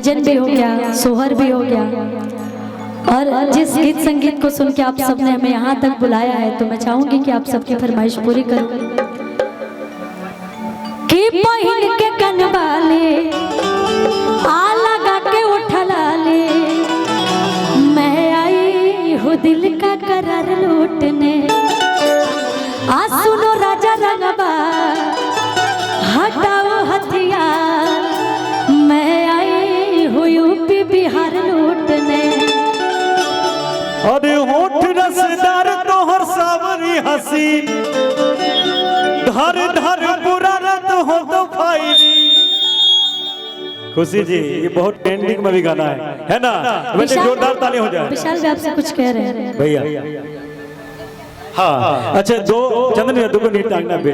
भजन भी हो गया, सोहर भी हो गया, और जिस गीत संगीत को सुन के आप सबने हमें यहाँ तक बुलाया है, तो मैं चाहूंगी कि आप सबकी फरमाइश पूरी करूं। कि पहिन के कनवाले आ लगा के उठला ले, मैं आई हूँ दिल का करार लूटने। आ सुनो राजा रंगबा हटाओ हथियार, मैं आई हूँ यूपी बिहार लूटने। अरे होठ रसदार तोहर सावरी हसीन, धर धर बुरा रत हो तो फायरी। खुशी जी ये बहुत ट्रेंडिंग में भी गाना है ना? वैसे जोरदार ताली हो जाए। विशाल भी आपसे कुछ कह रहे हैं भैया। हाँ अच्छा, दो चंदन दो को नीट टांगना बे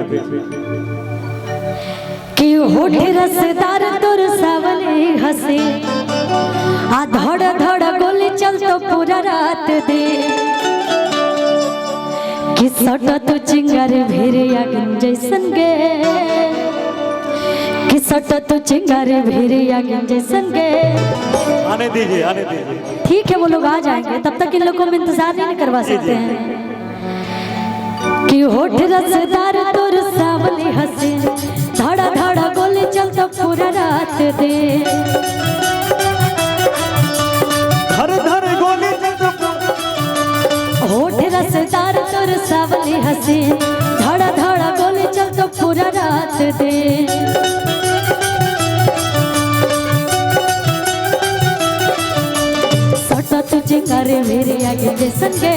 कि होठ रसदार तोर सावली हसी, आ धड़ धड़ गोली चल तो पूरा रात दे। कि सट तो चिंगार भेरिया गिन जैसन गे, कि सट तो चिंगार भेरिया गिन जैसन गे। आने दीजिए आने दीजिए। ठीक है वो लोग आ जाएंगे, तब तक इन लोगों को हम इंतजार नहीं करवा सकते हैं। कि होठ रसदार तोर सावली हसी, धड़ा धड़ा गोली चल तो पूरा रात दे। धर धर गोली होठ रसदार तोर सावली हसी, धड़ा धड़ा गोली चल तो पूरा रात दे। सटा तू चिंगारे मेरे आगे जैसन गे,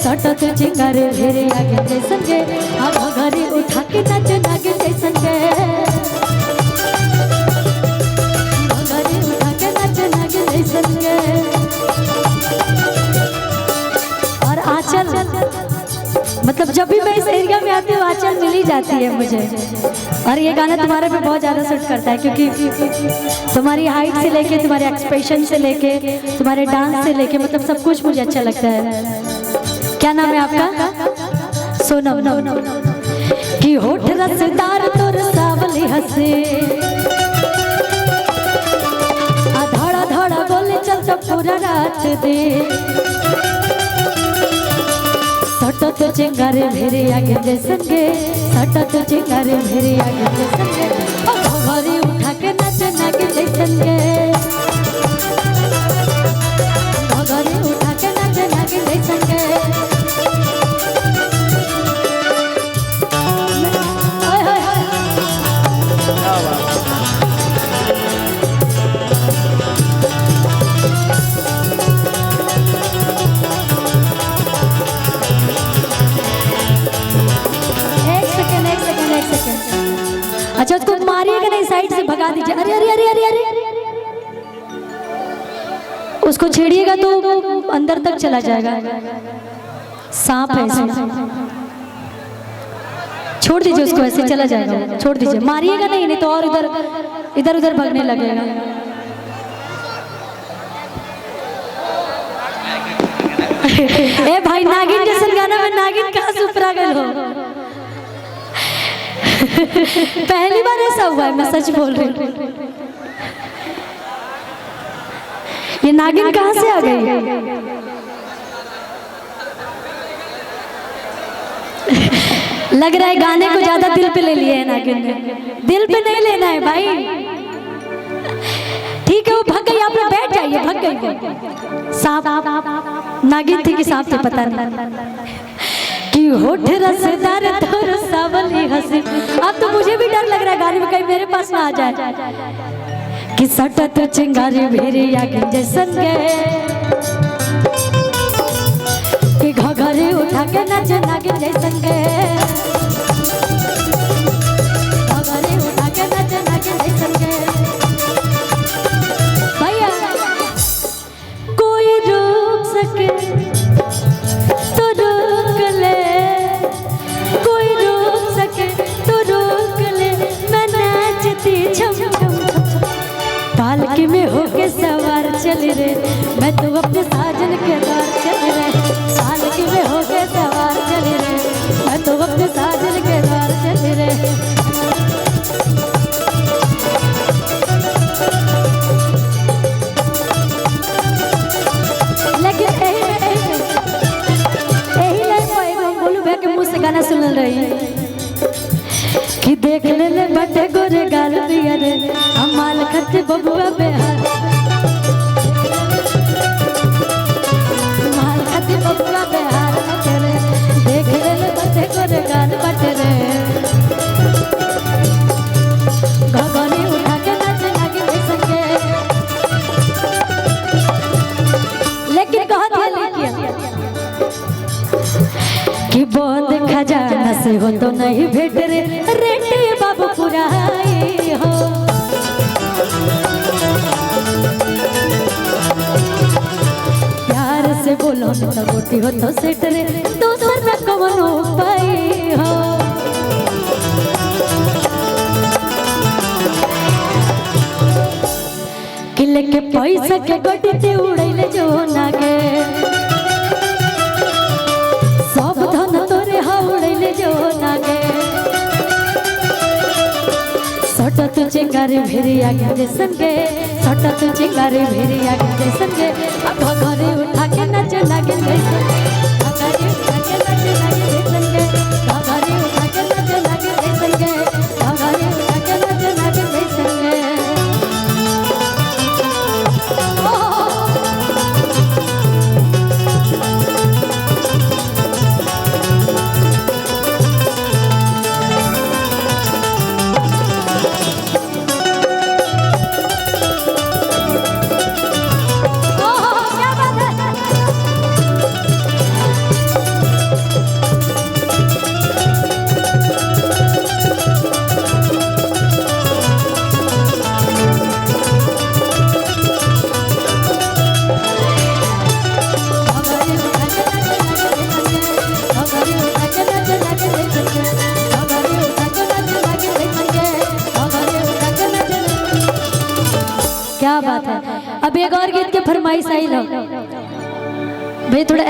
सटा तू चिंगारे मेरे आगे जैसन गे। अब घरे उठा के नाच नागे जैसन गे, घरे उठा के नाच नागे जैसन गे। और आंचल, मतलब जब भी मैं इस एरिया में आती हूँ आंचल मिल ही जाती है मुझे। और ये गाना तुम्हारे पे बहुत ज़्यादा सूट करता है, क्योंकि तुम्हारी हाइट से लेके, तुम्हारे एक्सप्रेशन से लेके, तुम्हारे डांस से लेके, मतलब सब कुछ मुझे अच्छा लगता है। क्या नाम है आपका? सोनम। कि होठ रसदार तोर सावली हंसे, धड़ा धड़ा बोले चल तो पूरा रात दे। सटा तो चिंगारे मेरे आगे जैसन गे, सटा तो चिंगारे मेरे आगे जैसन गे। घरे उठा के नाच नागे जैसन गे, घरे उठा के नाच नागे जैसन गे। अच्छा उसको मारिएगा नहीं, साइड से भगा दीजिए। अरे अरे अरे अरे अरे, उसको छेड़िएगा तो अंदर तक चला जाएगा, सांप है इसमें। छोड़ दीजिए उसको, ऐसे चला जाएगा, छोड़ दीजिए। मारिएगा नहीं, नहीं तो और इधर इधर उधर भागने लगेगा। ए भाई, नागिन जैसा गाना में नागिन कहाँ से उपरा गए हो? पहली बार ऐसा हुआ है, मैं सच बोल रही हूँ। ये नागिन कहाँ से आ गई? लग रहा है गाने को ज्यादा दिल पे ले लिए है नागिन ने। दिल पे नहीं लेना है भाई, ठीक है। वो भाग गई, आप लोग बैठ जाइए। भाग गई सांप, नागिन थी कि सांप थी पता नहीं। कि होठ रसदार तोर सावली हंसी, अब तो मुझे भी डर लग रहा है गाने में कहीं मेरे पास ना आ जाए। कि सटा तो चिंगारी भेरे आगे जैसन गे, कि घघरे उठा के नाच नागे जैसन गे, घघरे उठा के नाच नागे जैसन गे। भैया कोई रोक सके तो रोक ले, कोई रोक सके तो रोक ले, मैं नाचती छम छम छम। पालकी में होके सवार चल रे, मैं तो अपने साजन के द्वार चल रे। पालकी में होके सवार चल रे, मैं तो अपने साजन बबुआ बेहार माल खातिर बबुआ बेहार करे देख ले बच्चे को गान बटे रे गगनी उठा के नाचे लागे संगे लेकिन कहा था कि बंद खजाना से हो तो नहीं भेट रे रेटे बाबू पुराई हो प्यार से बोलो न तो गोटी हो तो सेट रे दोसर न कवनो पाई हो किले के पैसा के गोटी ते उड़ैले जो नागे सब धन तोरे हाउड़ैले जो नागे सट तू चिंगारी भिरिया के संगे सट तू चिंगारी भिरिया के संगे अब घरे उठा के नाच लागे जैसे घरे उठा के नाच लागे संगे घरे उठा के नाच लागे संगे घरे उठा के नाच लागे संगे क्या बात है। अब एक और गीत के फरमाइश आई लो भाई थोड़ा